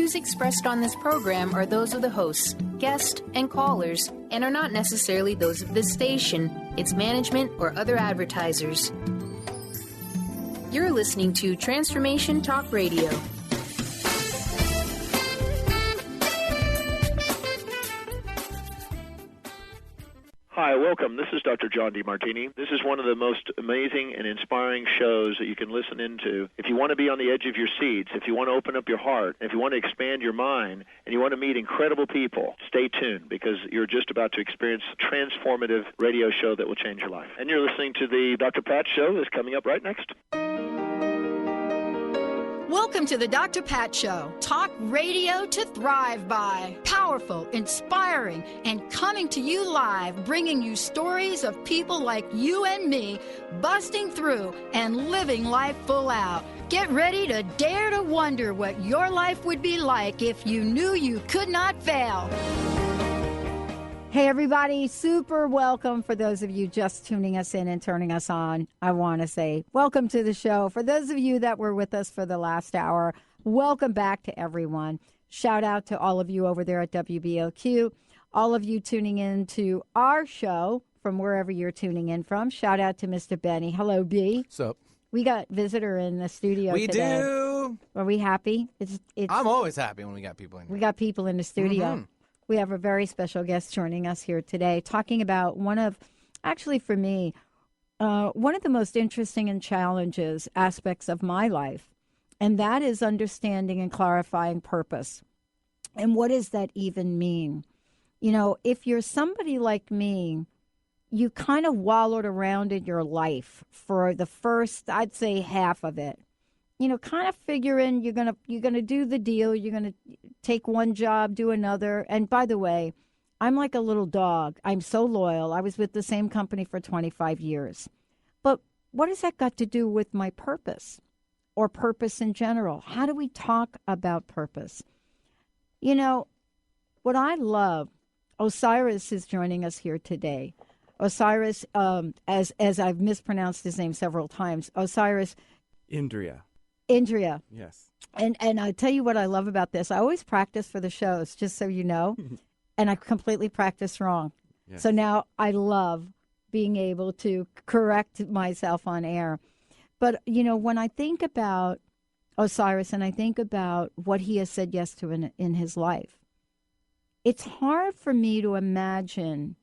views expressed on this program are those of the hosts, guests, and callers, and are not necessarily those of this station, its management, or other advertisers. You're listening to Transformation Talk Radio. Hi, welcome. This is Dr. John DeMartini. This is one of the most amazing and inspiring shows that you can listen into. If you want to be on the edge of your seats, if you want to open up your heart, if you want to expand your mind, and you want to meet incredible people, stay tuned because you're just about to experience a transformative radio show that will change your life. And you're listening to the Dr. Pat Show that's coming up right next. Welcome to the Dr. Pat Show. Talk radio to thrive by. Powerful, inspiring, and coming to you live, bringing you stories of people like you and me, busting through and living life full out. Get ready to dare to wonder what your life would be like if you knew you could not fail. Hey, everybody, super welcome. For those of you just tuning us in and turning us on, I want to say welcome to the show. For those of you that were with us for the last hour, welcome back to everyone. Shout out to all of you over there at WBLQ, all of you tuning in to our show from wherever you're tuning in from. Shout out to Mr. Benny. Hello, B. What's up? We got visitor in the studio today. We do. Are we happy? I'm always happy when we got people in here. We got people in the studio. Mm-hmm. We have a very special guest joining us here today, talking about one of the most interesting and challenges aspects of my life, and that is understanding and clarifying purpose. And what does that even mean? You know, if you're somebody like me, you kind of wallowed around in your life for the first, I'd say, half of it. You know, kind of figuring you're gonna do the deal. You're gonna take one job, do another. And by the way, I'm like a little dog. I'm so loyal. I was with the same company for 25 years. But what has that got to do with my purpose or purpose in general? How do we talk about purpose? You know, what I love, Osiris is joining us here today. Osiris, as I've mispronounced his name several times, Osiris Indriya. Yes. And I tell you what I love about this. I always practice for the shows, just so you know, and I completely practice wrong. Yes. So now I love being able to correct myself on air. But, you know, when I think about Osiris and I think about what he has said yes to in his life, it's hard for me to imagine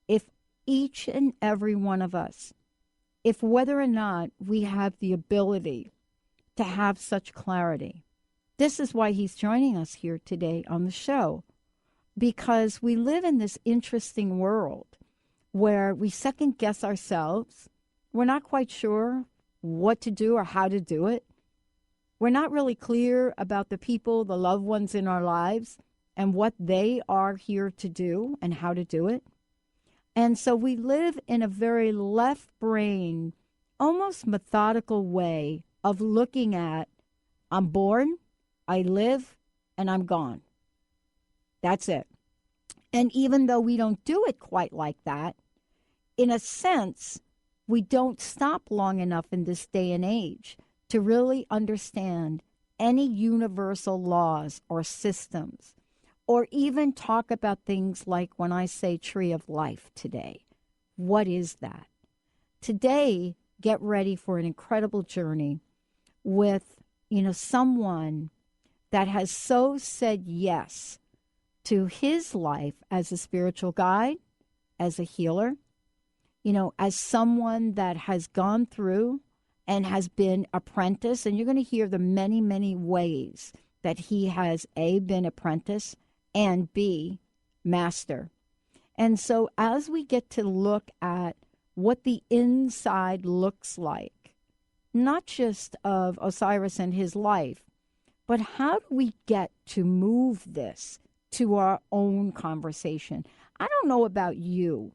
if each and every one of us, if whether or not we have the ability to have such clarity. This is why he's joining us here today on the show, because we live in this interesting world where we second guess ourselves. We're not quite sure what to do or how to do it. We're not really clear about the people, the loved ones in our lives, and what they are here to do and how to do it. And so we live in a very left-brain, almost methodical way of looking at, I'm born, I live, and I'm gone. That's it. And even though we don't do it quite like that, in a sense, we don't stop long enough in this day and age to really understand any universal laws or systems, or even talk about things like when I say tree of life today. What is that? Today, get ready for an incredible journey with, someone that has so said yes to his life as a spiritual guide, as a healer, as someone that has gone through and has been apprentice. And you're going to hear the many, many ways that he has, A, been apprentice, and B, master. And so as we get to look at what the inside looks like, not just of Osiris and his life, but how do we get to move this to our own conversation? I don't know about you,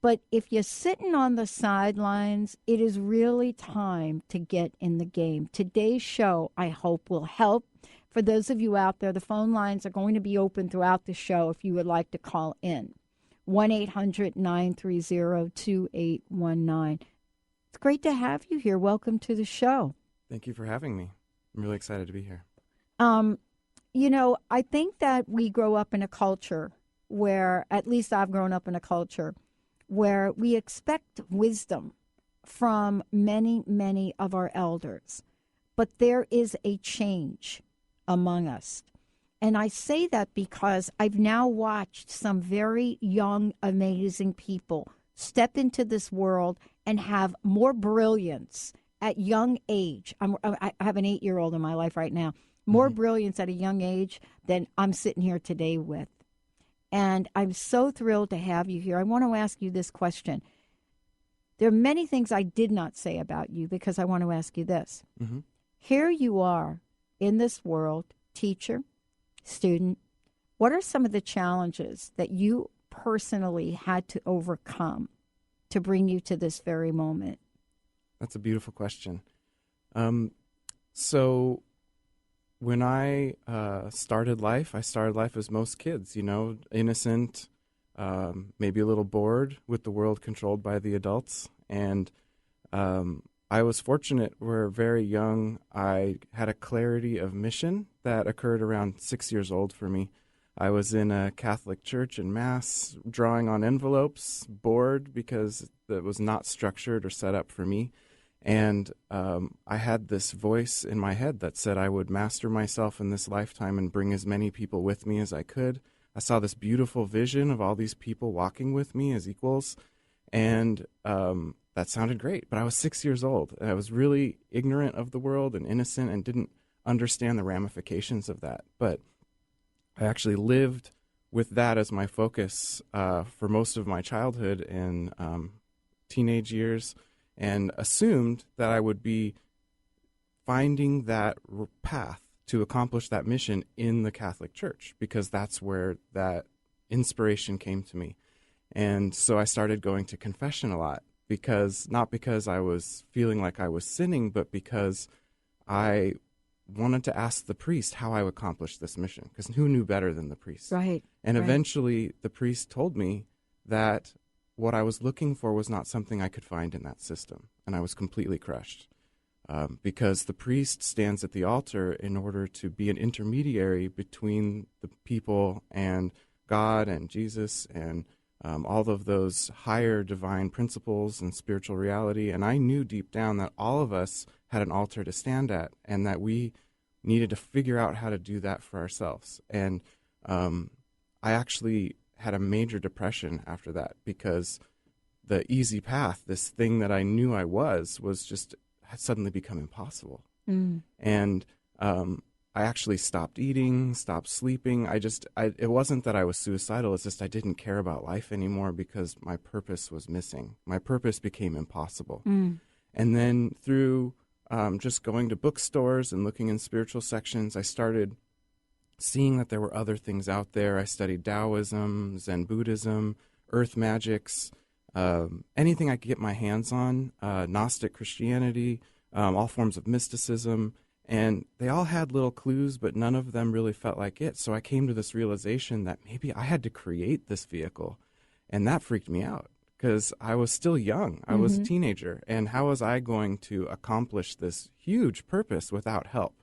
but if you're sitting on the sidelines, it is really time to get in the game. Today's show, I hope, will help. For those of you out there, the phone lines are going to be open throughout the show if you would like to call in. 1-800-930-2819. It's great to have you here. Welcome to the show. Thank you for having me. I'm really excited to be here. I think that we grow up in a culture where, at least I've grown up in a culture, where we expect wisdom from many, many of our elders. But there is a change among us. And I say that because I've now watched some very young, amazing people step into this world and have more brilliance at young age. I have an 8-year-old in my life right now. More brilliance at a young age than I'm sitting here today with. And I'm so thrilled to have you here. I want to ask you this question. There are many things I did not say about you because I want to ask you this. Mm-hmm. Here you are in this world, teacher, student. What are some of the challenges that you personally had to overcome to bring you to this very moment? That's a beautiful question. So when I started life as most kids, innocent, maybe a little bored with the world controlled by the adults. And I was fortunate where very young I had a clarity of mission that occurred around 6 years old for me. I was in a Catholic church in Mass, drawing on envelopes, bored because it was not structured or set up for me. And I had this voice in my head that said I would master myself in this lifetime and bring as many people with me as I could. I saw this beautiful vision of all these people walking with me as equals, and that sounded great. But I was 6 years old, and I was really ignorant of the world and innocent and didn't understand the ramifications of that. But I actually lived with that as my focus for most of my childhood and teenage years, and assumed that I would be finding that path to accomplish that mission in the Catholic Church, because that's where that inspiration came to me. And so I started going to confession a lot, not because I was feeling like I was sinning, but because I wanted to ask the priest how I would accomplish this mission, because who knew better than the priest? Right. And eventually the priest told me that what I was looking for was not something I could find in that system. And I was completely crushed because the priest stands at the altar in order to be an intermediary between the people and God and Jesus and all of those higher divine principles and spiritual reality. And I knew deep down that all of us had an altar to stand at, and that we needed to figure out how to do that for ourselves. And I actually had a major depression after that, because the easy path, this thing that I knew I was just had suddenly become impossible. And I actually stopped eating, stopped sleeping. It wasn't that I was suicidal. It's just I didn't care about life anymore because my purpose was missing. My purpose became impossible. And then through just going to bookstores and looking in spiritual sections, I started seeing that there were other things out there. I studied Taoism, Zen Buddhism, earth magics, anything I could get my hands on, Gnostic Christianity, all forms of mysticism. And they all had little clues, but none of them really felt like it. So I came to this realization that maybe I had to create this vehicle. And that freaked me out because I was still young. I was a teenager. And how was I going to accomplish this huge purpose without help?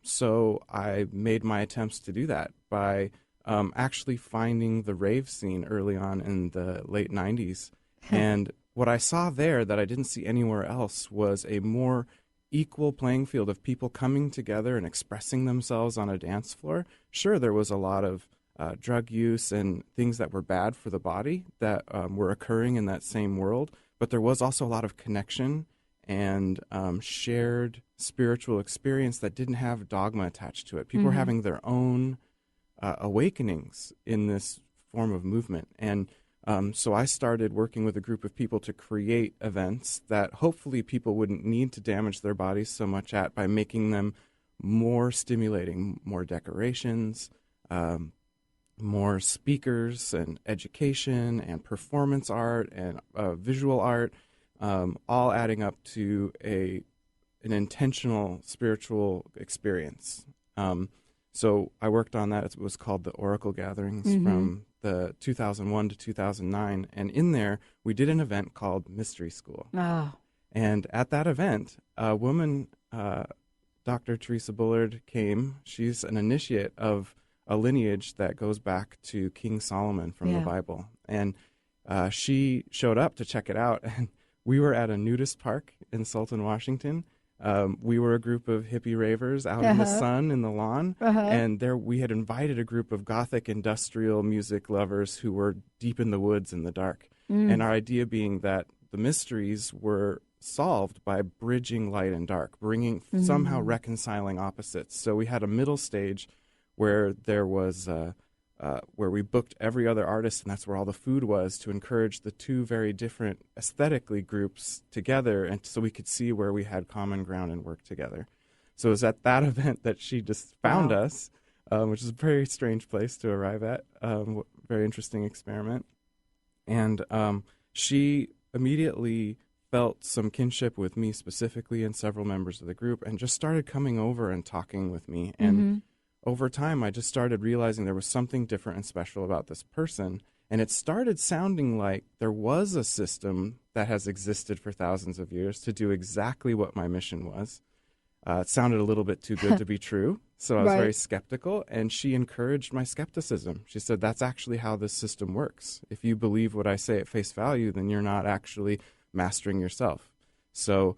So I made my attempts to do that by actually finding the rave scene early on in the late 90s. And what I saw there that I didn't see anywhere else was a more equal playing field of people coming together and expressing themselves on a dance floor. Sure, there was a lot of drug use and things that were bad for the body that were occurring in that same world, but there was also a lot of connection and shared spiritual experience that didn't have dogma attached to it. People were having their own awakenings in this form of movement. And so I started working with a group of people to create events that hopefully people wouldn't need to damage their bodies so much at, by making them more stimulating, more decorations, more speakers and education and performance art and visual art, all adding up to an intentional spiritual experience. So I worked on that. It was called the Oracle Gatherings from the 2001 to 2009. And in there, we did an event called Mystery School. Oh. And at that event, a woman Dr. Teresa Bullard came. She's an initiate of a lineage that goes back to King Solomon from the Bible. And she showed up to check it out. And we were at a nudist park in Sultan, Washington. We were a group of hippie ravers out in the sun in the lawn. And there we had invited a group of Gothic industrial music lovers who were deep in the woods in the dark. And our idea being that the mysteries were solved by bridging light and dark, bringing somehow reconciling opposites. So we had a middle stage where there was where we booked every other artist, and that's where all the food was, to encourage the two very different aesthetically groups together, and so we could see where we had common ground and work together. So it was at that event that she just found us, which is a very strange place to arrive at. Very interesting experiment. And she immediately felt some kinship with me specifically and several members of the group, and just started coming over and talking with me. And over time, I just started realizing there was something different and special about this person. And it started sounding like there was a system that has existed for thousands of years to do exactly what my mission was. It sounded a little bit too good to be true, so I was very skeptical, and she encouraged my skepticism. She said, that's actually how this system works. If you believe what I say at face value, then you're not actually mastering yourself. So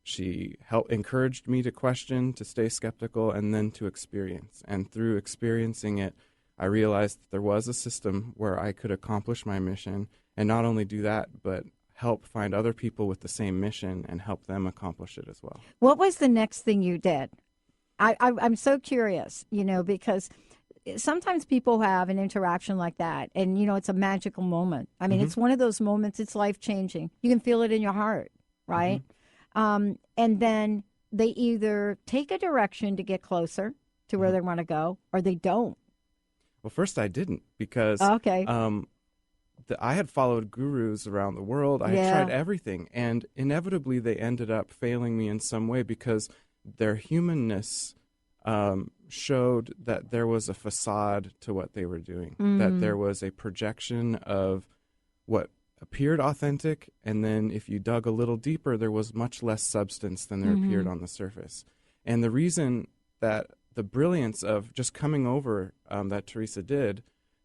she encouraged me to question, to stay skeptical, and then to experience. And through experiencing it, I realized that there was a system where I could accomplish my mission, and not only do that, but help find other people with the same mission and help them accomplish it as well. What was the next thing you did? I'm so curious, because sometimes people have an interaction like that, and, it's a magical moment. I mean, it's one of those moments, it's life-changing. You can feel it in your heart, right? And then they either take a direction to get closer to where they want to go, or they don't. Well, first I didn't, because I had followed gurus around the world. I had tried everything, and inevitably they ended up failing me in some way, because their humanness showed that there was a facade to what they were doing, that there was a projection of what appeared authentic, and then if you dug a little deeper, there was much less substance than there appeared on the surface. And the reason that the brilliance of just coming over that Teresa did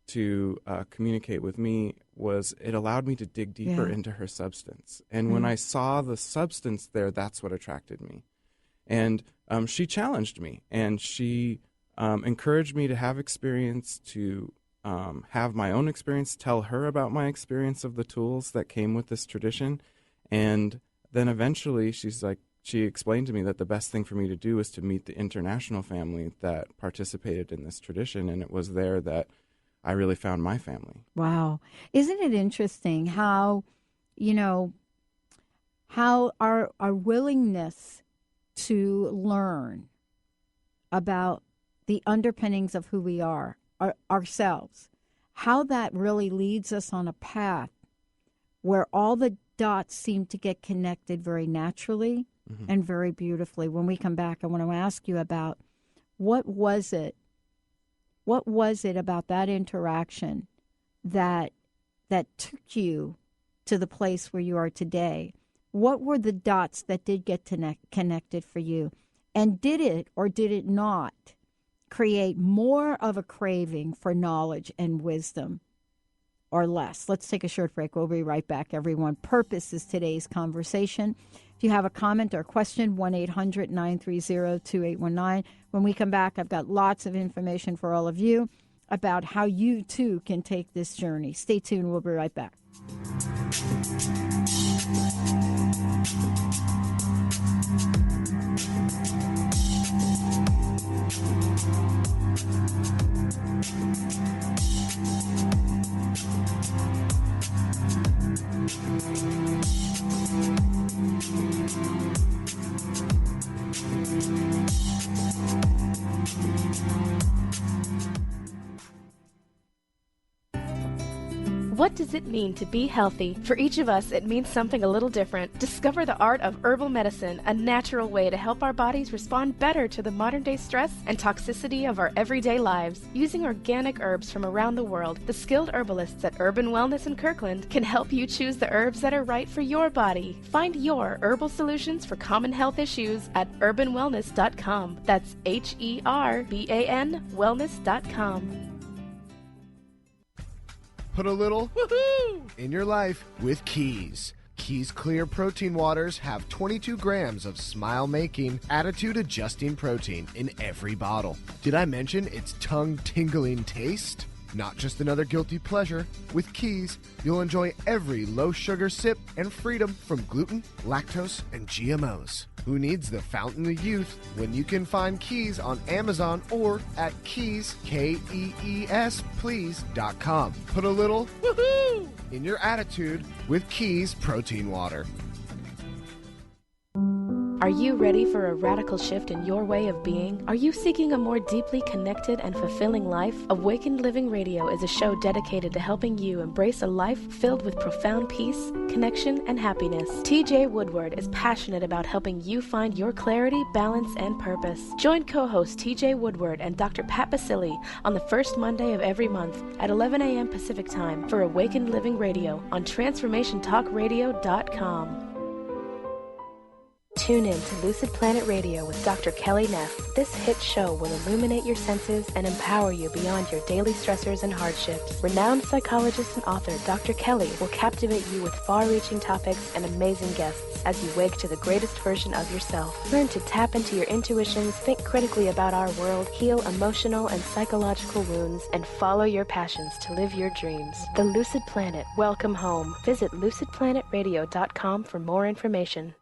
to communicate with me was it allowed me to dig deeper into her substance. And when I saw the substance there, that's what attracted me. And she challenged me, and she encouraged me to have experience, to have my own experience, tell her about my experience of the tools that came with this tradition. And then eventually she explained to me that the best thing for me to do was to meet the international family that participated in this tradition, and it was there that I really found my family. Wow. Isn't it interesting how, how our willingness to learn about the underpinnings of who we are, ourselves, how that really leads us on a path where all the dots seem to get connected very naturally and very beautifully. When we come back, I want to ask you about what was it about that interaction that took you to the place where you are today? What were the dots that did get connected for you? And did it or did it not create more of a craving for knowledge and wisdom, or less? Let's take a short break. We'll be right back, everyone. Purpose is today's conversation. If you have a comment or question, 1-800-930-2819. When we come back, I've got lots of information for all of you about how you, too, can take this journey. Stay tuned. We'll be right back. What does it mean to be healthy? For each of us, it means something a little different. Discover the art of herbal medicine, a natural way to help our bodies respond better to the modern-day stress and toxicity of our everyday lives. Using organic herbs from around the world, the skilled herbalists at Urban Wellness in Kirkland can help you choose the herbs that are right for your body. Find your herbal solutions for common health issues at urbanwellness.com. That's HERBAN wellness.com. Put a little woohoo in your life with Keys. Keys Clear Protein Waters have 22 grams of smile-making, attitude-adjusting protein in every bottle. Did I mention its tongue-tingling taste? Not just another guilty pleasure. With Keys, you'll enjoy every low-sugar sip and freedom from gluten, lactose, and GMOs. Who needs the fountain of youth when you can find Keys on Amazon or at Keys, Kees, please.com. Put a little woohoo in your attitude with Keys Protein Water. Are you ready for a radical shift in your way of being? Are you seeking a more deeply connected and fulfilling life? Awakened Living Radio is a show dedicated to helping you embrace a life filled with profound peace, connection, and happiness. TJ Woodward is passionate about helping you find your clarity, balance, and purpose. Join co-host TJ Woodward and Dr. Pat Basili on the first Monday of every month at 11 a.m. Pacific Time for Awakened Living Radio on TransformationTalkRadio.com. Tune in to Lucid Planet Radio with Dr. Kelly Neff. This hit show will illuminate your senses and empower you beyond your daily stressors and hardships. Renowned psychologist and author Dr. Kelly will captivate you with far-reaching topics and amazing guests as you wake to the greatest version of yourself. Learn to tap into your intuitions, think critically about our world, heal emotional and psychological wounds, and follow your passions to live your dreams. The Lucid Planet. Welcome home. Visit lucidplanetradio.com for more information.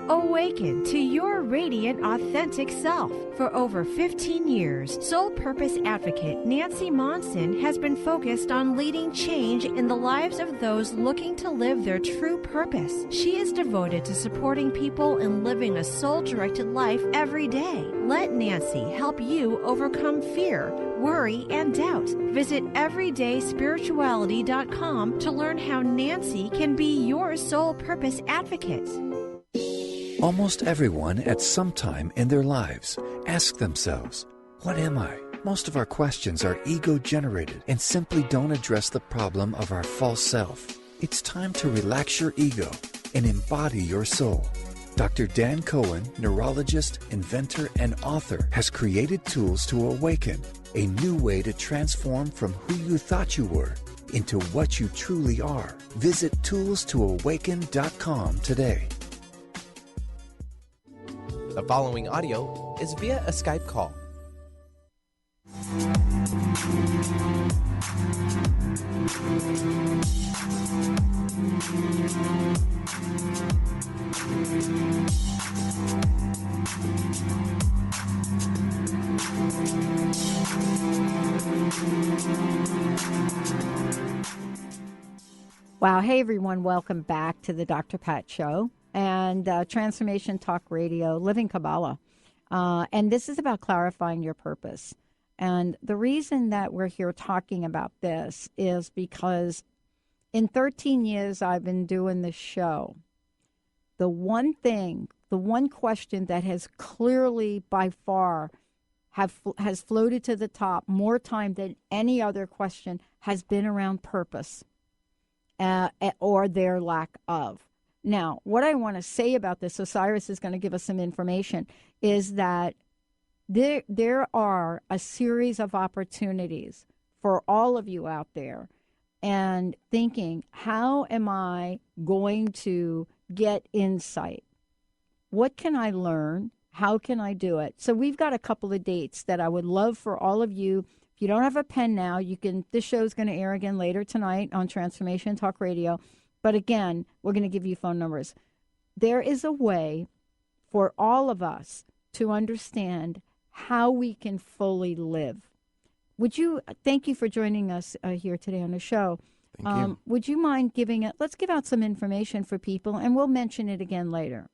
Awaken to your radiant, authentic self. For over 15 years, Soul Purpose Advocate Nancy Monson has been focused on leading change in the lives of those looking to live their true purpose. She is devoted to supporting people in living a soul-directed life every day. Let Nancy help you overcome fear, worry, and doubt. Visit everydayspirituality.com to learn how Nancy can be your Soul Purpose Advocate. Almost everyone at some time in their lives ask themselves, what am I? Most of our questions are ego-generated and simply don't address the problem of our false self. It's time to relax your ego and embody your soul. Dr. Dan Cohen, neurologist, inventor, and author, has created tools to awaken, a new way to transform from who you thought you were into what you truly are. Visit toolstoawaken.com today. The following audio is via a Skype call. Wow. Hey, everyone. Welcome back to the Dr. Pat Show and Transformation Talk Radio, Living Kabbalah. And this is about clarifying your purpose. And the reason that we're here talking about this is because in 13 years I've been doing this show, the one question that has clearly by far has floated to the top more time than any other question has been around purpose or their lack of. Now, what I want to say about this, Osiris is going to give us some information, is that there are a series of opportunities for all of you out there and thinking, how am I going to get insight? What can I learn? How can I do it? So we've got a couple of dates that I would love for all of you. If you don't have a pen now, you can. This show is going to air again later tonight on Transformation Talk Radio. But again, we're going to give you phone numbers. There is a way for all of us to understand how we can fully live. Thank you for joining us here today on the show. Thank you. Would you mind let's give out some information for people, and we'll mention it again later.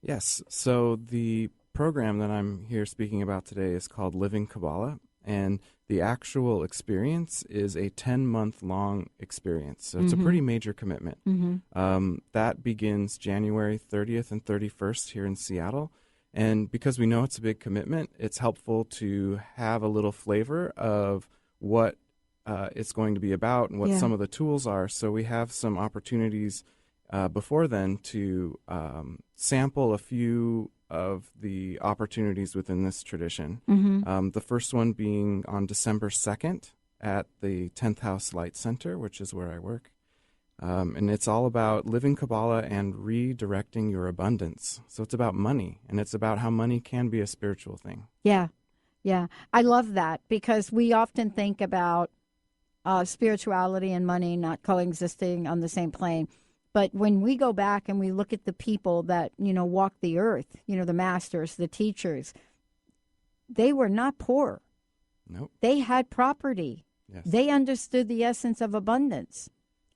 Yes. So the program that I'm here speaking about today is called Living Kabbalah, And the actual experience is a 10-month-long experience. So it's a pretty major commitment. That begins January 30th and 31st here in Seattle. And because we know it's a big commitment, it's helpful to have a little flavor of what it's going to be about and what some of the tools are. So we have some opportunities before then to sample a few of the opportunities within this tradition. The first one being on December 2nd at the 10th House Light Center, which is where I work. And it's all about living Kabbalah and redirecting your abundance. So it's about money, and it's about how money can be a spiritual thing. Yeah. I love that, because we often think about spirituality and money not coexisting on the same plane. But when we go back and we look at the people that, walk the earth, the masters, the teachers, they were not poor. Nope. They had property. Yes. They understood the essence of abundance.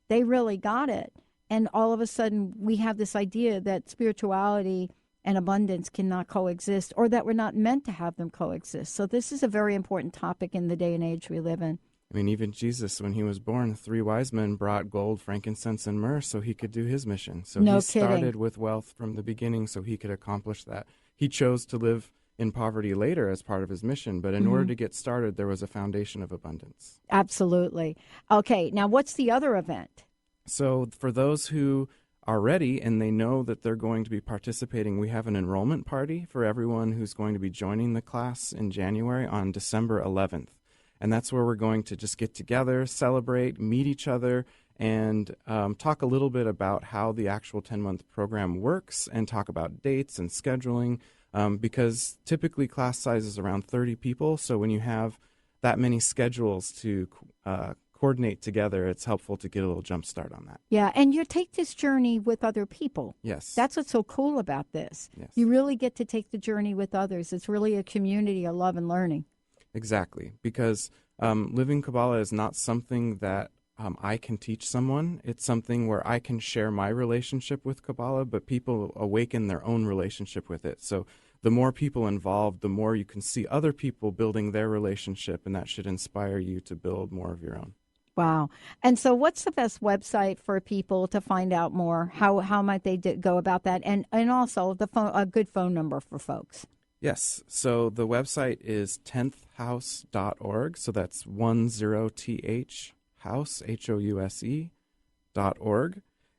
They really got it. And all of a sudden we have this idea that spirituality and abundance cannot coexist, or that we're not meant to have them coexist. So this is a very important topic in the day and age we live in. I mean, even Jesus, when he was born, 3 wise men brought gold, frankincense, and myrrh so he could do his mission. So he started with wealth from the beginning so he could accomplish that. He chose to live in poverty later as part of his mission, but in order to get started, there was a foundation of abundance. Absolutely. Okay, now what's the other event? So for those who are ready and they know that they're going to be participating, we have an enrollment party for everyone who's going to be joining the class in January on December 11th. And that's where we're going to just get together, celebrate, meet each other, and talk a little bit about how the actual 10-month program works, and talk about dates and scheduling, because typically class size is around 30 people. So when you have that many schedules to coordinate together, it's helpful to get a little jump start on that. Yeah, and you take this journey with other people. Yes. That's what's so cool about this. Yes. You really get to take the journey with others. It's really a community of love and learning. Exactly, because living Kabbalah is not something that I can teach someone. It's something where I can share my relationship with Kabbalah, but people awaken their own relationship with it. So the more people involved, the more you can see other people building their relationship, and that should inspire you to build more of your own. Wow. And so what's the best website for people to find out more? How might they go about that? And also a good phone number for folks. Yes. So the website is 10thhouse.org. So that's 10th house, HOUSE.org.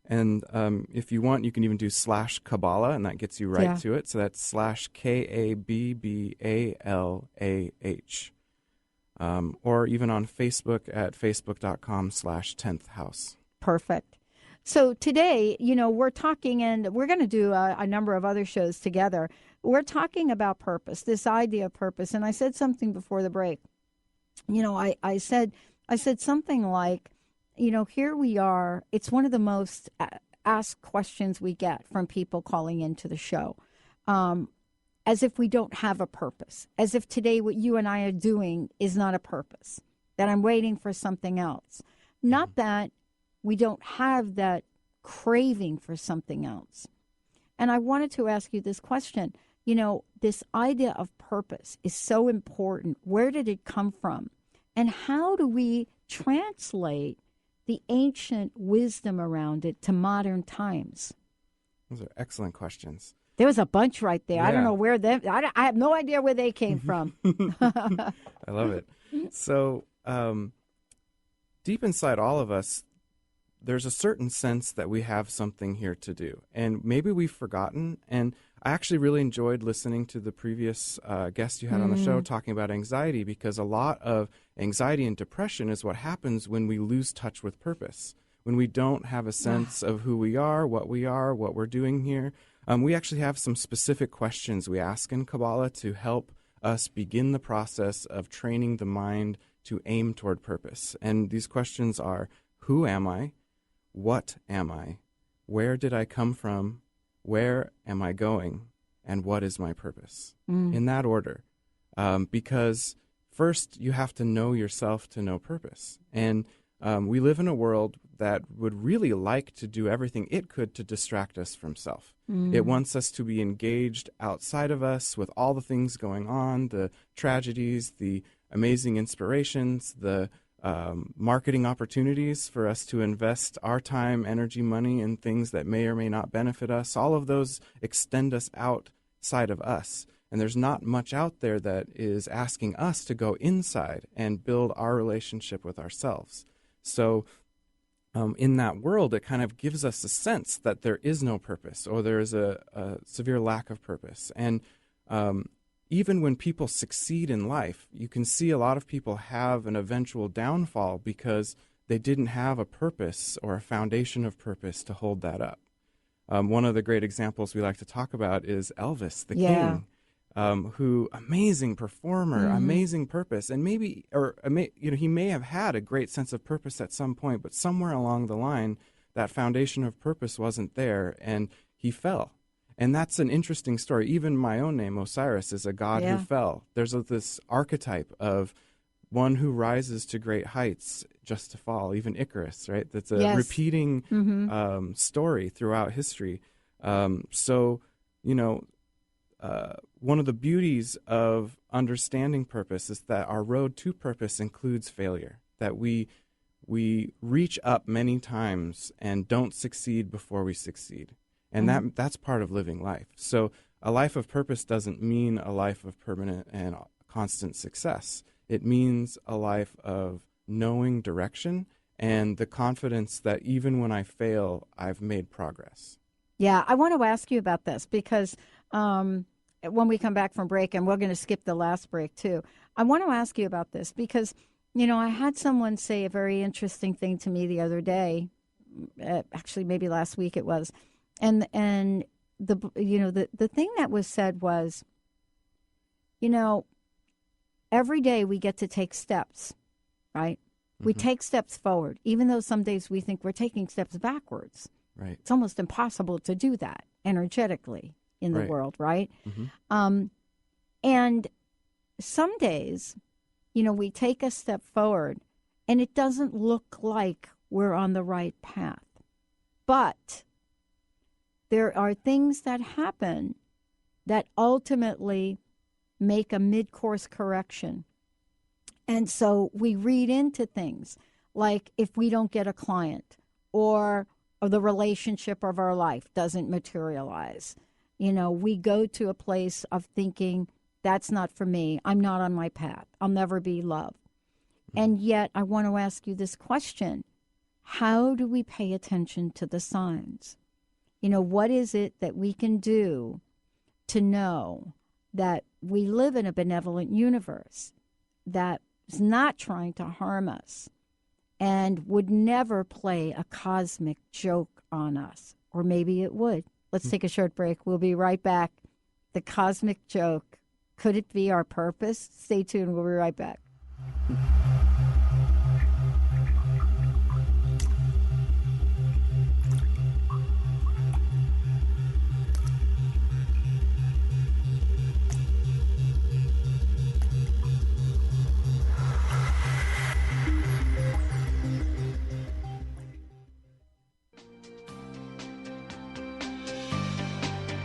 And if you want, you can even do /Kabbalah, and that gets you right to it. So that's /KABBALAH. Or even on Facebook at facebook.com/10thhouse. Perfect. So today, we're talking, and we're going to do a number of other shows together. We're talking about purpose, this idea of purpose. And I said something before the break. I said something like, here we are. It's one of the most asked questions we get from people calling into the show, as if we don't have a purpose, as if today what you and I are doing is not a purpose, that I'm waiting for something else. Not that we don't have that craving for something else. And I wanted to ask you this question. This idea of purpose is so important. Where did it come from? And how do we translate the ancient wisdom around it to modern times? Those are excellent questions. There was a bunch right there. Yeah. I don't know where I have no idea where they came from. I love it. So deep inside all of us, there's a certain sense that we have something here to do. And maybe we've forgotten. And I actually really enjoyed listening to the previous guest you had on the show talking about anxiety, because a lot of anxiety and depression is what happens when we lose touch with purpose, when we don't have a sense of who we are, what we're doing here. We actually have some specific questions we ask in Kabbalah to help us begin the process of training the mind to aim toward purpose. And these questions are, who am I? What am I? Where did I come from? Where am I going? And what is my purpose? In that order. Because first, you have to know yourself to know purpose. And we live in a world that would really like to do everything it could to distract us from self. It wants us to be engaged outside of us with all the things going on, the tragedies, the amazing inspirations, the marketing opportunities for us to invest our time, energy, money in things that may or may not benefit us. All of those extend us outside of us. And there's not much out there that is asking us to go inside and build our relationship with ourselves. So in that world, it kind of gives us a sense that there is no purpose, or there is a severe lack of purpose. And even when people succeed in life, you can see a lot of people have an eventual downfall because they didn't have a purpose or a foundation of purpose to hold that up. One of the great examples we like to talk about is Elvis, the king, who amazing performer, amazing purpose, and he may have had a great sense of purpose at some point, but somewhere along the line, that foundation of purpose wasn't there, and he fell. And that's an interesting story. Even my own name, Osiris, is a god who fell. There's this archetype of one who rises to great heights just to fall, even Icarus, right? That's a repeating story throughout history. So, one of the beauties of understanding purpose is that our road to purpose includes failure, that we reach up many times and don't succeed before we succeed. And that's part of living life. So a life of purpose doesn't mean a life of permanent and constant success. It means a life of knowing direction and the confidence that even when I fail, I've made progress. Yeah, I want to ask you about this because when we come back from break, and we're going to skip the last break too, I want to ask you about this because, I had someone say a very interesting thing to me the other day, actually maybe last week it was. And the thing that was said was, every day we get to take steps, right? We take steps forward, even though some days we think we're taking steps backwards. Right. It's almost impossible to do that energetically in the world, right? And some days, we take a step forward and it doesn't look like we're on the right path. But there are things that happen that ultimately make a mid-course correction. And so we read into things like if we don't get a client or the relationship of our life doesn't materialize, we go to a place of thinking, that's not for me. I'm not on my path. I'll never be loved. And yet I want to ask you this question. How do we pay attention to the signs? What is it that we can do to know that we live in a benevolent universe that is not trying to harm us and would never play a cosmic joke on us? Or maybe it would. Let's take a short break. We'll be right back. The cosmic joke. Could it be our purpose? Stay tuned. We'll be right back.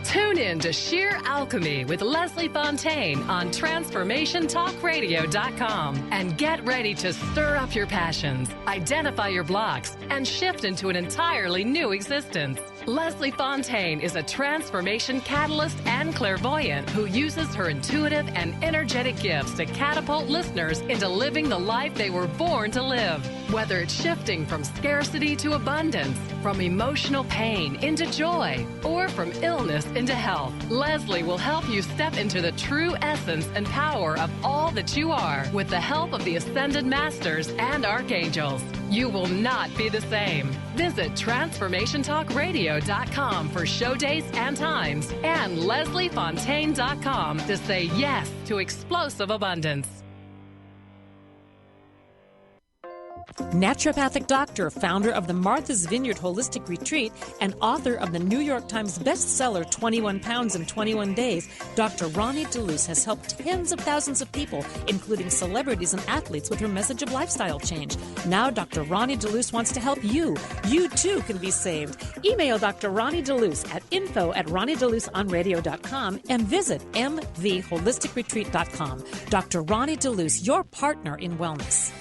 Tune in to Sheer Alchemy with Leslie Fontaine on TransformationTalkRadio.com and get ready to stir up your passions, identify your blocks, and shift into an entirely new existence. Leslie Fontaine is a transformation catalyst and clairvoyant who uses her intuitive and energetic gifts to catapult listeners into living the life they were born to live. Whether it's shifting from scarcity to abundance, from emotional pain into joy, or from illness into health, Leslie will help you step into the true essence and power of all that you are with the help of the Ascended Masters and Archangels. You will not be the same. Visit TransformationTalkRadio.com for show dates and times and LeslieFontaine.com to say yes to explosive abundance. Naturopathic doctor, founder of the Martha's Vineyard Holistic Retreat, and author of the New York Times bestseller 21 Pounds in 21 Days, Dr. Ronnie DeLuce has helped tens of thousands of people, including celebrities and athletes, with her message of lifestyle change. Now Dr. Ronnie DeLuce wants to help you. You too can be saved. Email Dr. Ronnie DeLuce at info@ronniedeluceonradio.com and visit mtheholisticretreat.com. Dr. Ronnie DeLuce, your partner in wellness.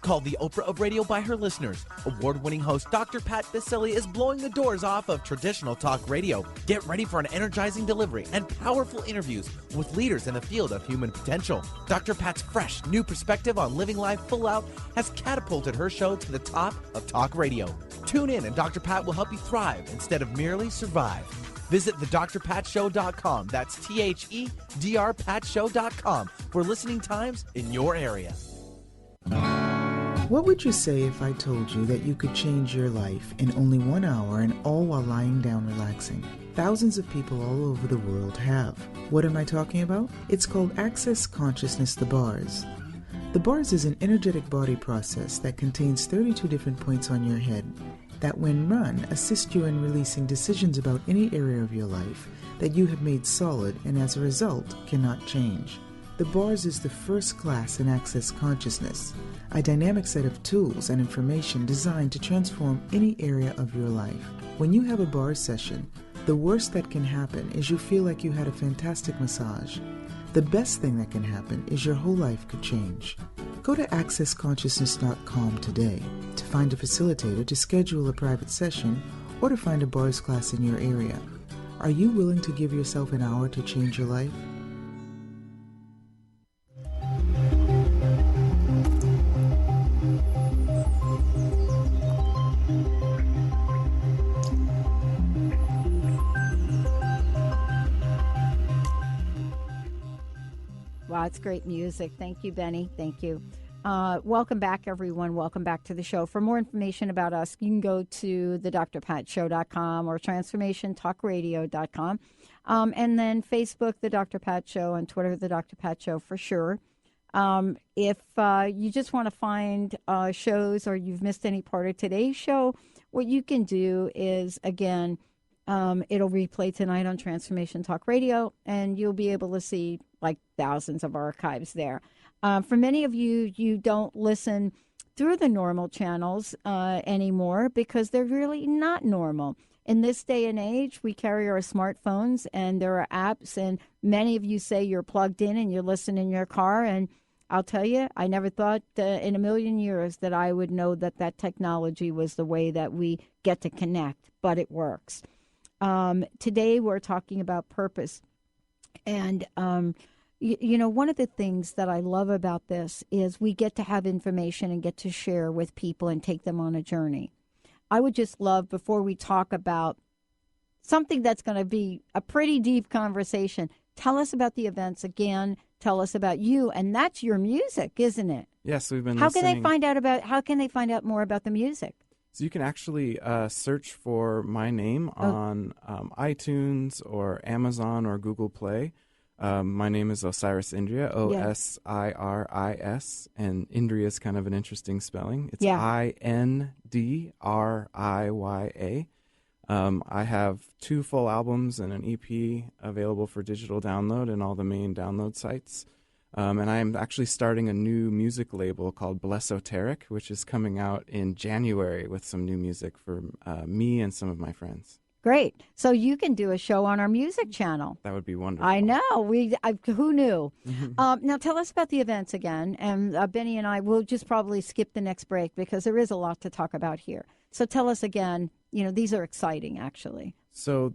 Called the Oprah of radio by her listeners, award-winning host Dr. Pat Baccili is blowing the doors off of traditional talk radio. Get ready for an energizing delivery and powerful interviews with leaders in the field of human potential. Dr. Pat's fresh, new perspective on living life full out has catapulted her show to the top of talk radio. Tune in and Dr. Pat will help you thrive instead of merely survive. Visit thedrpatshow.com. That's THEDRPatshow.com for listening times in your area. What would you say if I told you that you could change your life in only 1 hour and all while lying down relaxing? Thousands of people all over the world have. What am I talking about? It's called Access Consciousness, the bars. The bars is an energetic body process that contains 32 different points on your head that, when run, assist you in releasing decisions about any area of your life that you have made solid and as a result cannot change. The bars is the first class in Access Consciousness, a dynamic set of tools and information designed to transform any area of your life. When you have a bar session, the worst that can happen is you feel like you had a fantastic massage. The best thing that can happen is your whole life could change. Go to accessconsciousness.com today to find a facilitator to schedule a private session or to find a bars class in your area. Are you willing to give yourself an hour to change your life? Wow, it's great music. Thank you, Benny. Thank you. Welcome back, everyone. Welcome back to the show. For more information about us, you can go to thedrpatshow.com or transformationtalkradio.com. And then Facebook, The Dr. Pat Show, and Twitter, The Dr. Pat Show for sure. If you just want to find shows or you've missed any part of today's show, what you can do is, again, it'll replay tonight on Transformation Talk Radio, and you'll be able to see like thousands of archives there. For many of you, you don't listen through the normal channels anymore because they're really not normal. In this day and age, we carry our smartphones and there are apps, and many of you say you're plugged in and you listen in your car. And I'll tell you, I never thought in a million years that I would know that that technology was the way that we get to connect, but it works. Today, we're talking about purpose. And, you know, one of the things that I love about this is we get to have information and get to share with people and take them on a journey. I would just love, before we talk about something that's going to be a pretty deep conversation, tell us about the events again. Tell us about you, and that's your music, isn't it? Yes, we've been How listening. can they find out more about the music? So you can actually search for my name on iTunes or Amazon or Google Play. My name is Osiris Indriya, Osiris, and Indriya is kind of an interesting spelling. It's Indriya. I have 2 full albums and an EP available for digital download in all the main download sites. And I'm actually starting a new music label called Blessoteric, which is coming out in January with some new music for me and some of my friends. Great. So you can do a show on our music channel. That would be wonderful. I know. Who knew? Now tell us about the events again. And Benny and I will just probably skip the next break because there is a lot to talk about here. So tell us again. You know, these are exciting, actually. So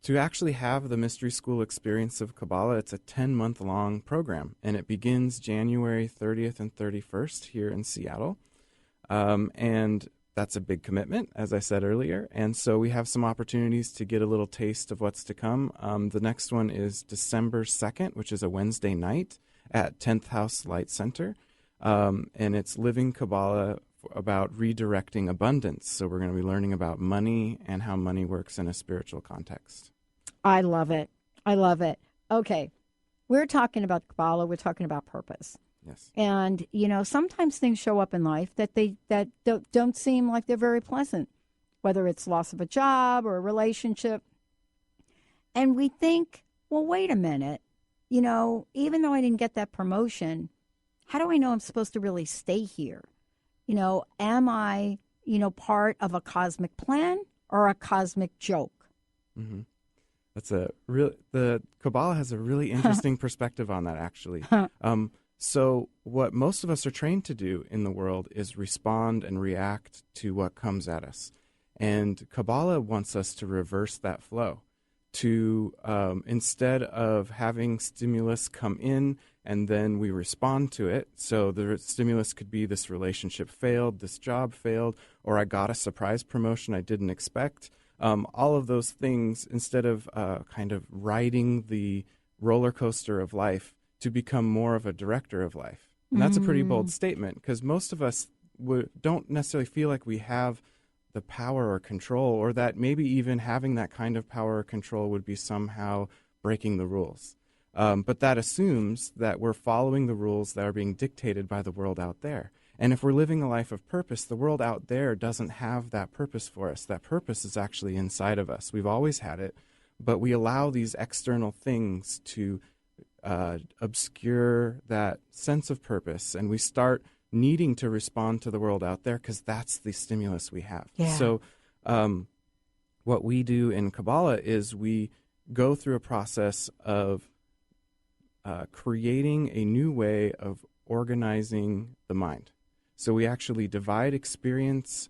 to actually have the Mystery School Experience of Kabbalah, it's a 10-month-long program, and it begins January 30th and 31st here in Seattle. And that's a big commitment, as I said earlier. And so we have some opportunities to get a little taste of what's to come. The next one is December 2nd, which is a Wednesday night at 10th House Light Center. And it's Living Kabbalah about redirecting abundance. So we're going to be learning about money and how money works in a spiritual context. I love it. I love it. Okay. We're talking about Kabbalah. We're talking about purpose. Yes. And, sometimes things show up in life that don't seem like they're very pleasant, whether it's loss of a job or a relationship. And we think, well, wait a minute, even though I didn't get that promotion, how do I know I'm supposed to really stay here? Am I, part of a cosmic plan or a cosmic joke? Mm-hmm. That's the Kabbalah has a really interesting perspective on that, actually. So what most of us are trained to do in the world is respond and react to what comes at us. And Kabbalah wants us to reverse that flow, to instead of having stimulus come in and then we respond to it. So the stimulus could be this relationship failed, this job failed, or I got a surprise promotion I didn't expect. All of those things, instead of kind of riding the roller coaster of life, to become more of a director of life. And that's a pretty bold statement, because most of us don't necessarily feel like we have the power or control, or that maybe even having that kind of power or control would be somehow breaking the rules. But that assumes that we're following the rules that are being dictated by the world out there. And if we're living a life of purpose, the world out there doesn't have that purpose for us. That purpose is actually inside of us. We've always had it, but we allow these external things to obscure that sense of purpose, and we start needing to respond to the world out there because that's the stimulus we have. Yeah. So what we do in Kabbalah is we go through a process of creating a new way of organizing the mind. So we actually divide experience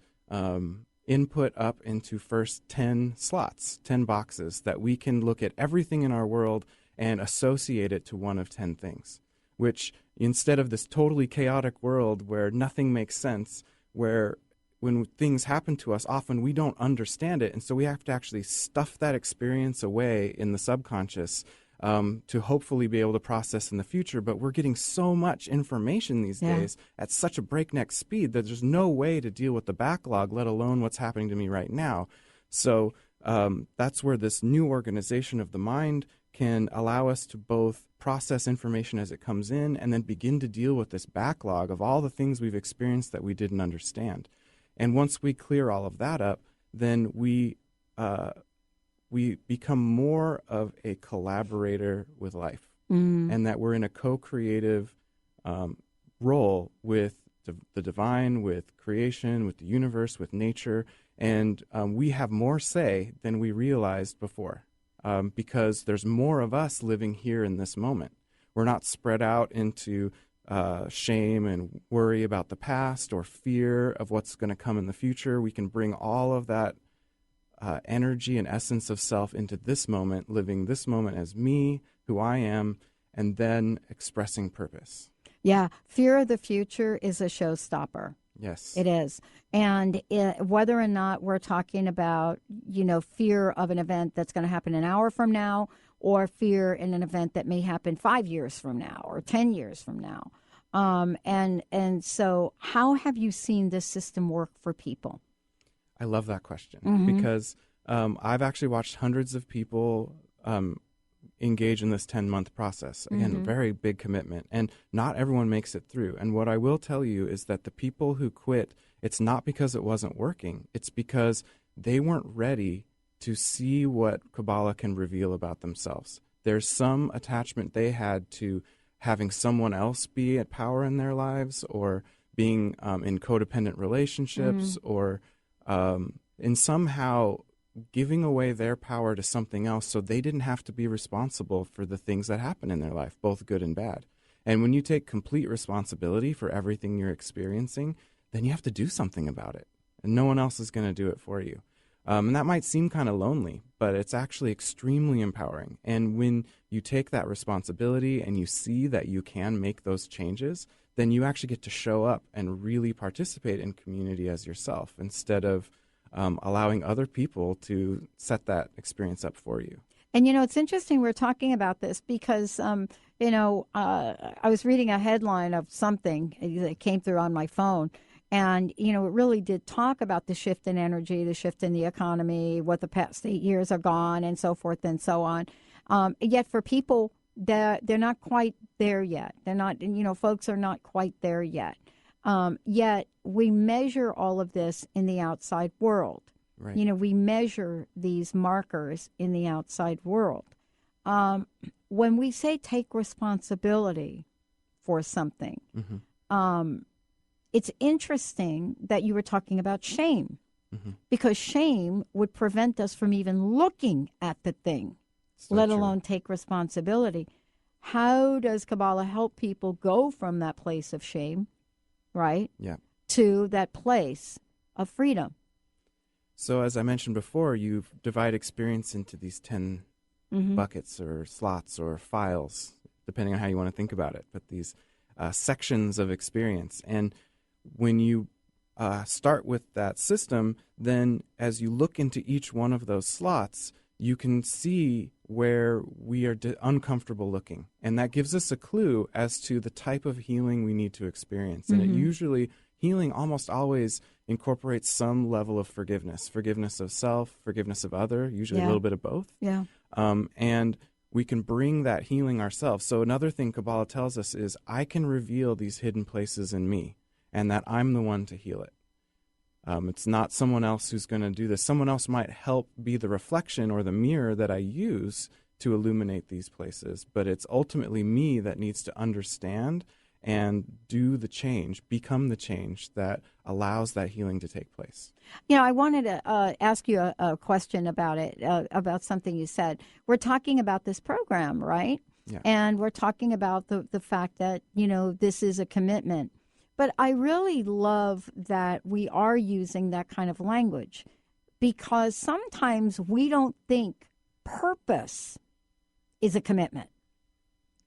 input up into first 10 slots, 10 boxes, that we can look at everything in our world and associate it to one of 10 things, which instead of this totally chaotic world where nothing makes sense, where when things happen to us, often we don't understand it, and so we have to actually stuff that experience away in the subconscious to hopefully be able to process in the future. But we're getting so much information these days at such a breakneck speed that there's no way to deal with the backlog, let alone what's happening to me right now. So that's where this new organization of the mind can allow us to both process information as it comes in and then begin to deal with this backlog of all the things we've experienced that we didn't understand. And once we clear all of that up, then we become more of a collaborator with life, and that we're in a co-creative role with the divine, with creation, with the universe, with nature, and we have more say than we realized before. Because there's more of us living here in this moment. We're not spread out into shame and worry about the past or fear of what's going to come in the future. We can bring all of that energy and essence of self into this moment, living this moment as me, who I am, and then expressing purpose. Yeah, fear of the future is a showstopper. Yes. It is. And whether or not we're talking about, fear of an event that's going to happen an hour from now, or fear in an event that may happen 5 years from now or 10 years from now. And so how have you seen this system work for people? I love that question because I've actually watched hundreds of people engage in this 10-month process. Again, a very big commitment, and not everyone makes it through. And what I will tell you is that the people who quit, it's not because it wasn't working. It's because they weren't ready to see what Kabbalah can reveal about themselves. There's some attachment they had to having someone else be at power in their lives, or being in codependent relationships, or in somehow giving away their power to something else so they didn't have to be responsible for the things that happen in their life, both good and bad. And when you take complete responsibility for everything you're experiencing, then you have to do something about it. And no one else is going to do it for you. And that might seem kind of lonely, but it's actually extremely empowering. And when you take that responsibility and you see that you can make those changes, then you actually get to show up and really participate in community as yourself, instead of allowing other people to set that experience up for you. And, it's interesting we're talking about this because, I was reading a headline of something that came through on my phone. And, it really did talk about the shift in energy, the shift in the economy, what the past 8 years are gone, and so forth and so on. Yet for people, they're not quite there yet. They're not, folks are not quite there yet. Yet we measure all of this in the outside world. Right. We measure these markers in the outside world. When we say take responsibility for something, it's interesting that you were talking about shame, because shame would prevent us from even looking at the thing, let alone take responsibility. How does Kabbalah help people go from that place of shame, right, to that place of freedom? So as I mentioned before, you divide experience into these 10 buckets or slots or files, depending on how you want to think about it, but these sections of experience. And when you start with that system, then as you look into each one of those slots, you can see where we are uncomfortable looking. And that gives us a clue as to the type of healing we need to experience. And it usually, healing almost always incorporates some level of forgiveness of self, forgiveness of other, usually a little bit of both. Yeah. And we can bring that healing ourselves. So another thing Kabbalah tells us is I can reveal these hidden places in me, and that I'm the one to heal it. It's not someone else who's going to do this. Someone else might help be the reflection or the mirror that I use to illuminate these places, but it's ultimately me that needs to understand and do the change, become the change that allows that healing to take place. I wanted to ask you a question about it, about something you said. We're talking about this program, right? Yeah. And we're talking about the fact that, this is a commitment. But I really love that we are using that kind of language, because sometimes we don't think purpose is a commitment,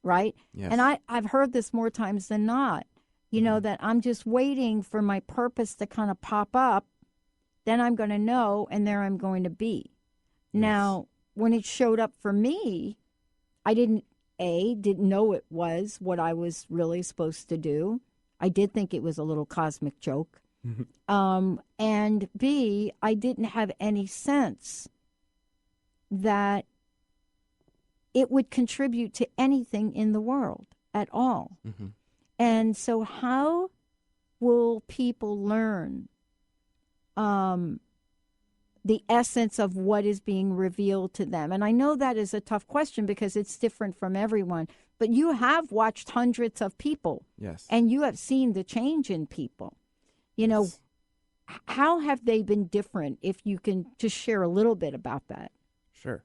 right? Yes. And I've heard this more times than not, that I'm just waiting for my purpose to kind of pop up, then I'm going to know, and there I'm going to be. Yes. Now, when it showed up for me, I didn't know it was what I was really supposed to do. I did think it was a little cosmic joke. And B, I didn't have any sense that it would contribute to anything in the world at all. And so how will people learn the essence of what is being revealed to them? And I know that is a tough question because it's different from everyone. But you have watched hundreds of people. Yes. And you have seen the change in people. Yes. How have they been different, if you can just share a little bit about that? Sure.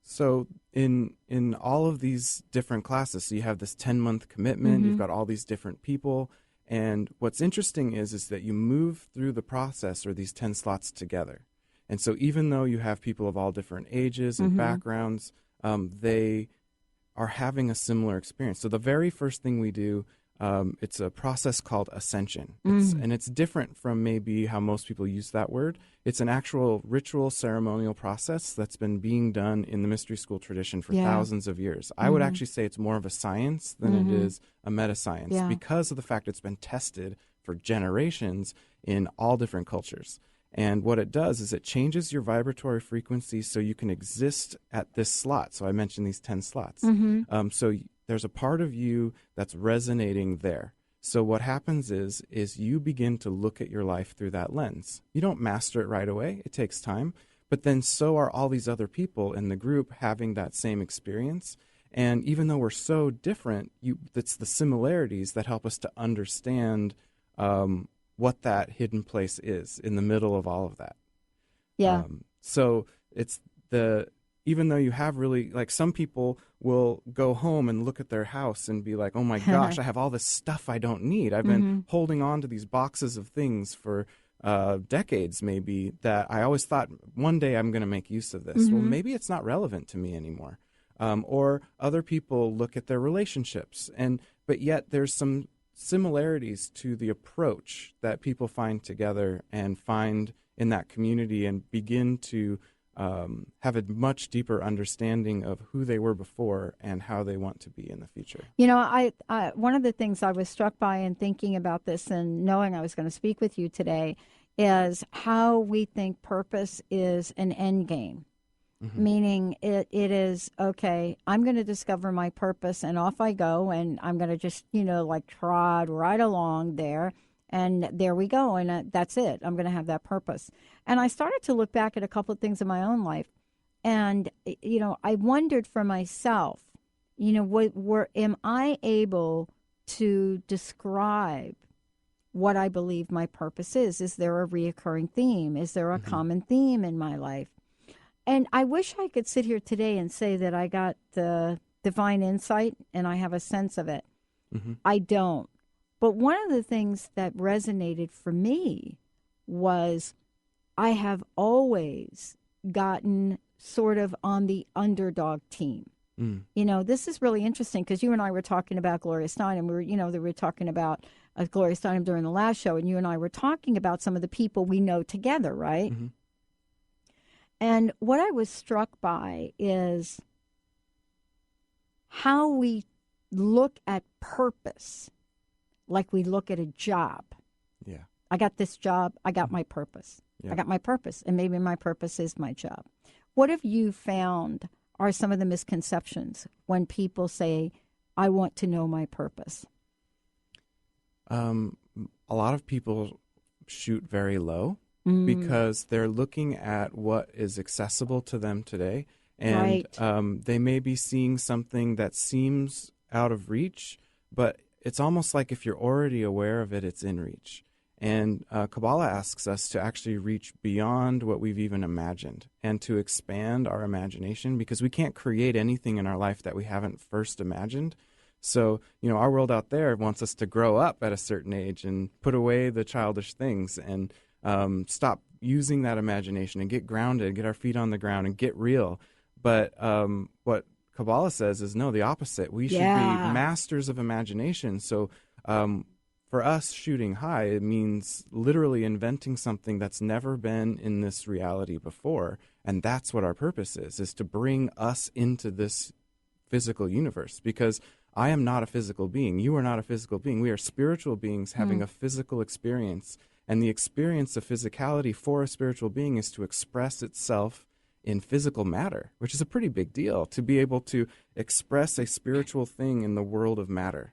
So in all of these different classes, so you have this 10-month commitment, you've got all these different people. And what's interesting is that you move through the process, or these 10 slots, together. And so even though you have people of all different ages and backgrounds, they are having a similar experience. So the very first thing we do, it's a process called ascension. And it's different from maybe how most people use that word. It's an actual ritual ceremonial process that's been being done in the mystery school tradition for thousands of years. I would actually say it's more of a science than it is a meta-science, because of the fact it's been tested for generations in all different cultures. And what it does is it changes your vibratory frequency so you can exist at this slot. So I mentioned these 10 slots. So there's a part of you that's resonating there. So what happens is you begin to look at your life through that lens. You don't master it right away. It takes time. But then so are all these other people in the group having that same experience. And even though we're so different, it's the similarities that help us to understand what that hidden place is in the middle of all of that. Yeah. So it's even though you have really, like, some people will go home and look at their house and be like, oh my gosh, I have all this stuff I don't need. I've been holding on to these boxes of things for decades maybe, that I always thought one day I'm going to make use of this. Well, maybe it's not relevant to me anymore. Or other people look at their relationships, but yet there's some similarities to the approach that people find together and find in that community, and begin to have a much deeper understanding of who they were before and how they want to be in the future. I one of the things I was struck by in thinking about this and knowing I was going to speak with you today is how we think purpose is an end game. meaning it is, okay, I'm going to discover my purpose, and off I go, and I'm going to just, like trod right along there, and there we go, and that's it. I'm going to have that purpose. And I started to look back at a couple of things in my own life, and, I wondered for myself, am I able to describe what I believe my purpose is? Is there a reoccurring theme? Is there a common theme in my life? And I wish I could sit here today and say that I got the divine insight and I have a sense of it. I don't. But one of the things that resonated for me was I have always gotten sort of on the underdog team. This is really interesting because you and I were talking about Gloria Steinem. We were talking about Gloria Steinem during the last show, and you and I were talking about some of the people we know together, right? And what I was struck by is how we look at purpose like we look at a job. Yeah. I got this job. I got my purpose. I got my purpose, and maybe my purpose is my job. What have you found are some of the misconceptions when people say, I want to know my purpose? A lot of people shoot very low because they're looking at what is accessible to them today. And they may be seeing something that seems out of reach, but it's almost like if you're already aware of it, it's in reach. And Kabbalah asks us to actually reach beyond what we've even imagined and to expand our imagination, because we can't create anything in our life that we haven't first imagined. So, our world out there wants us to grow up at a certain age and put away the childish things and stop using that imagination and get grounded, get our feet on the ground and get real. But what Kabbalah says is, no, the opposite. We should be masters of imagination. So for us, shooting high, it means literally inventing something that's never been in this reality before. And that's what our purpose is to bring us into this physical universe, because I am not a physical being. You are not a physical being. We are spiritual beings having a physical experience. And the experience of physicality for a spiritual being is to express itself in physical matter, which is a pretty big deal, to be able to express a spiritual thing in the world of matter.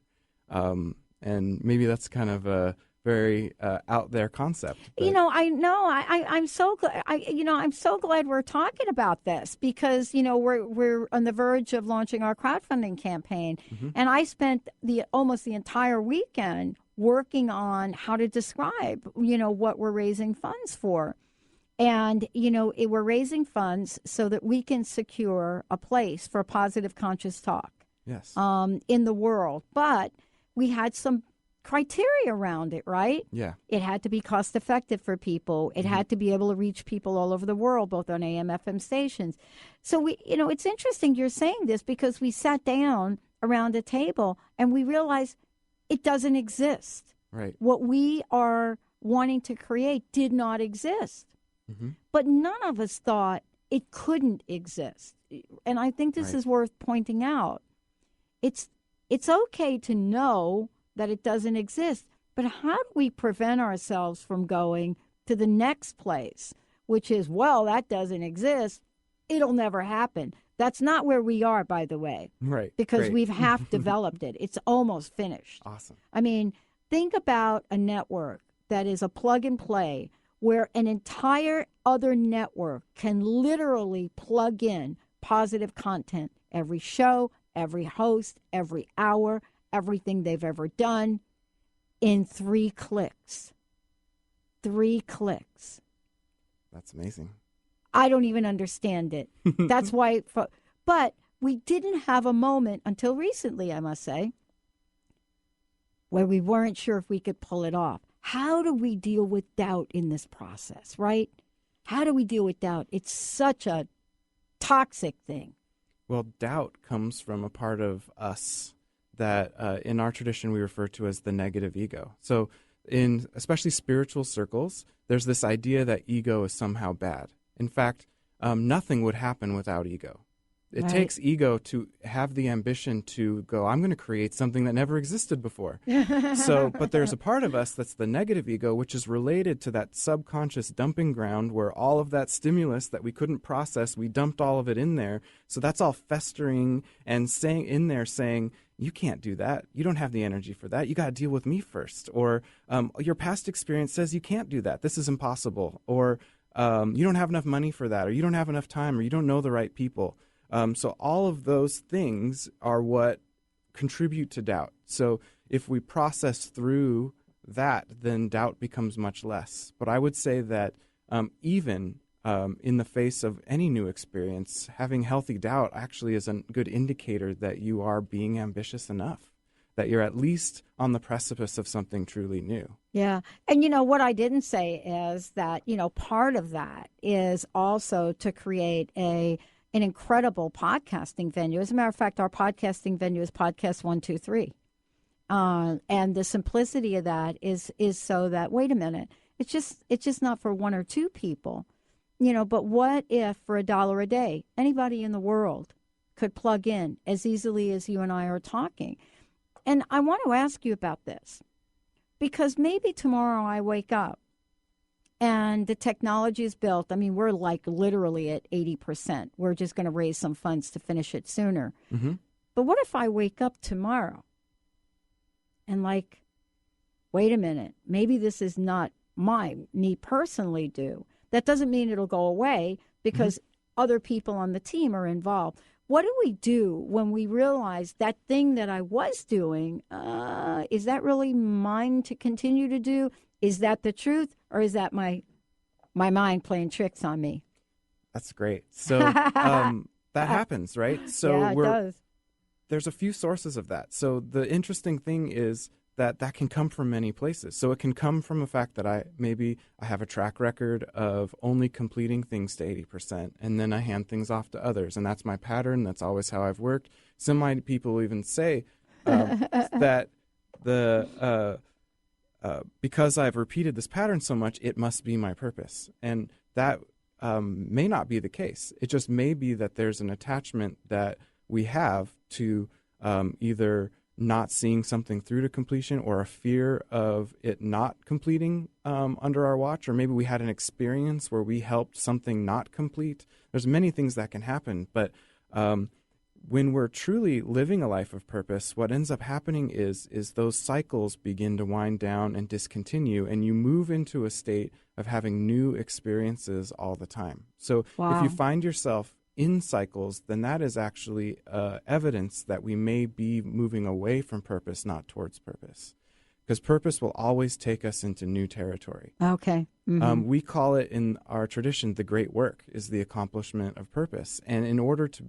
And maybe that's kind of a very out there concept. But. I know. I'm so glad. I'm so glad we're talking about this, because we're on the verge of launching our crowdfunding campaign, and I spent almost the entire weekend working on how to describe what we're raising funds for. And, we're raising funds so that we can secure a place for positive conscious talk in the world. But we had some criteria around it, right? Yeah. It had to be cost effective for people. It had to be able to reach people all over the world, both on AM, FM stations. So it's interesting you're saying this, because we sat down around a table and we realized it doesn't exist. Right. What we are wanting to create did not exist. But none of us thought it couldn't exist. And I think this is worth pointing out. It's okay to know that it doesn't exist, but how do we prevent ourselves from going to the next place, which is, well, that doesn't exist, it'll never happen. That's not where we are, by the way. Right. Because we've half developed it. It's almost finished. Awesome. I mean, think about a network that is a plug and play, where an entire other network can literally plug in positive content every show, every host, every hour, everything they've ever done in 3 clicks. 3 clicks. That's amazing. I don't even understand it. That's why. But we didn't have a moment until recently, I must say, where we weren't sure if we could pull it off. How do we deal with doubt in this process, right? How do we deal with doubt? It's such a toxic thing. Well, doubt comes from a part of us that in our tradition we refer to as the negative ego. So in especially spiritual circles, there's this idea that ego is somehow bad. In fact, nothing would happen without ego. It takes ego to have the ambition to go, I'm going to create something that never existed before. But there's a part of us that's the negative ego, which is related to that subconscious dumping ground where all of that stimulus that we couldn't process, we dumped all of it in there. So that's all festering and saying, you can't do that. You don't have the energy for that. You got to deal with me first. Or your past experience says you can't do that. This is impossible. Or you don't have enough money for that. Or you don't have enough time. Or you don't know the right people. So all of those things are what contribute to doubt. So if we process through that, then doubt becomes much less. But I would say that even in the face of any new experience, having healthy doubt actually is a good indicator that you are being ambitious enough, that you're at least on the precipice of something truly new. Yeah. And, what I didn't say is that, part of that is also to create an incredible podcasting venue. As a matter of fact, our podcasting venue is Podcast 123. And the simplicity of that is so that, wait a minute, it's just not for one or two people. But what if for $1 a day, anybody in the world could plug in as easily as you and I are talking? And I want to ask you about this, because maybe tomorrow I wake up and the technology is built. I mean, we're like literally at 80%. We're just going to raise some funds to finish it sooner. Mm-hmm. But what if I wake up tomorrow and wait a minute, maybe this is not me personally do. That doesn't mean it'll go away because other people on the team are involved. What do we do when we realize that thing that I was doing, is that really mine to continue to do? Is that the truth, or is that my mind playing tricks on me? That's great. So that happens, right? So yeah, it does. There's a few sources of that. So the interesting thing is that can come from many places. So it can come from the fact that I have a track record of only completing things to 80%, and then I hand things off to others. And that's my pattern. That's always how I've worked. Some people even say that because I've repeated this pattern so much, it must be my purpose. And that may not be the case. It just may be that there's an attachment that we have to either not seeing something through to completion, or a fear of it not completing under our watch, or maybe we had an experience where we helped something not complete. There's many things that can happen, but when we're truly living a life of purpose, what ends up happening is those cycles begin to wind down and discontinue, and you move into a state of having new experiences all the time. So if you find yourself in cycles, then that is actually evidence that we may be moving away from purpose, not towards purpose. Because purpose will always take us into new territory. Okay. Mm-hmm. We call it in our tradition, the great work is the accomplishment of purpose. And in order to,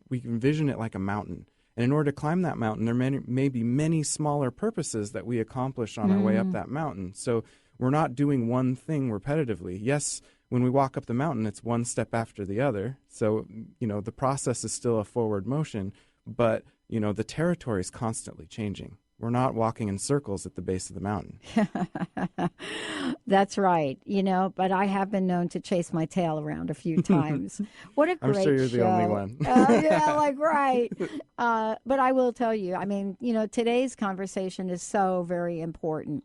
we envision it like a mountain. And in order to climb that mountain, there may be many smaller purposes that we accomplish on our way up that mountain. So we're not doing one thing repetitively. Yes, when we walk up the mountain, it's one step after the other. So, the process is still a forward motion, but, the territory is constantly changing. We're not walking in circles at the base of the mountain. That's right. But I have been known to chase my tail around a few times. What a great show. I'm sure you're the only one. Right. But I will tell you, today's conversation is so very important.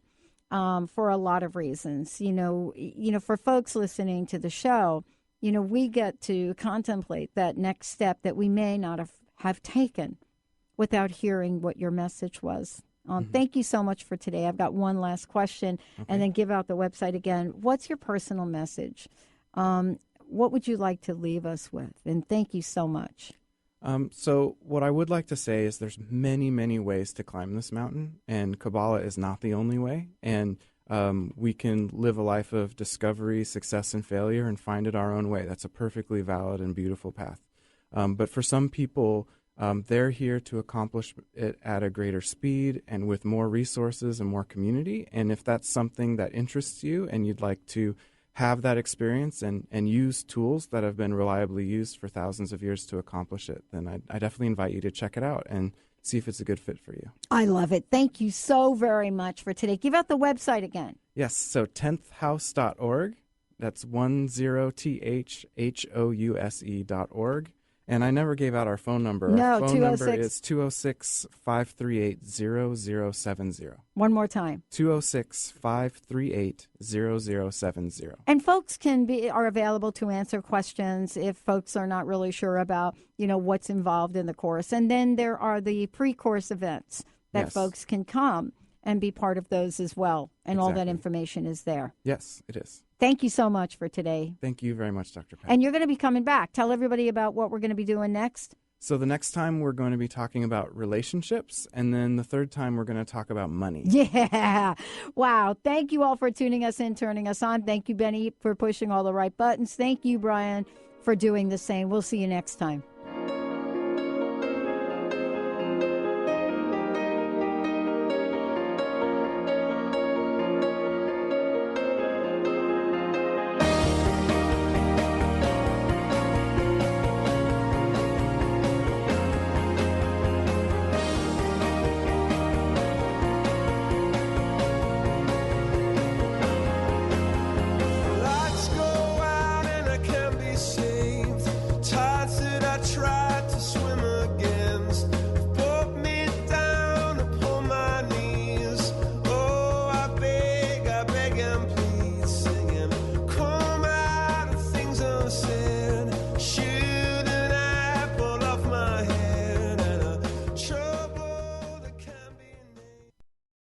For a lot of reasons, for folks listening to the show, we get to contemplate that next step that we may not have taken without hearing what your message was. Thank you so much for today. I've got one last question, and then give out the website again. What's your personal message? What would you like to leave us with? And thank you so much. So what I would like to say is there's many, many ways to climb this mountain, and Kabbalah is not the only way. And we can live a life of discovery, success, and failure and find it our own way. That's a perfectly valid and beautiful path. But for some people, they're here to accomplish it at a greater speed and with more resources and more community. And if that's something that interests you and you'd like to have that experience and use tools that have been reliably used for thousands of years to accomplish it, then I definitely invite you to check it out and see if it's a good fit for you. I love it. Thank you so very much for today. Give out the website again. Yes, so 10thhouse.org. That's 10thhouse.org. And I never gave out our phone number. No, our phone 206. number is 206-538-0070. One more time. 206-538-0070. And folks are available to answer questions if folks are not really sure about, what's involved in the course. And then there are the pre-course events that folks can come and be part of those as well. And all that information is there. Yes, it is. Thank you so much for today. Thank you very much, Dr. Pat. And you're going to be coming back. Tell everybody about what we're going to be doing next. So the next time we're going to be talking about relationships, and then the third time we're going to talk about money. Yeah. Wow. Thank you all for tuning us in, turning us on. Thank you, Benny, for pushing all the right buttons. Thank you, Brian, for doing the same. We'll see you next time.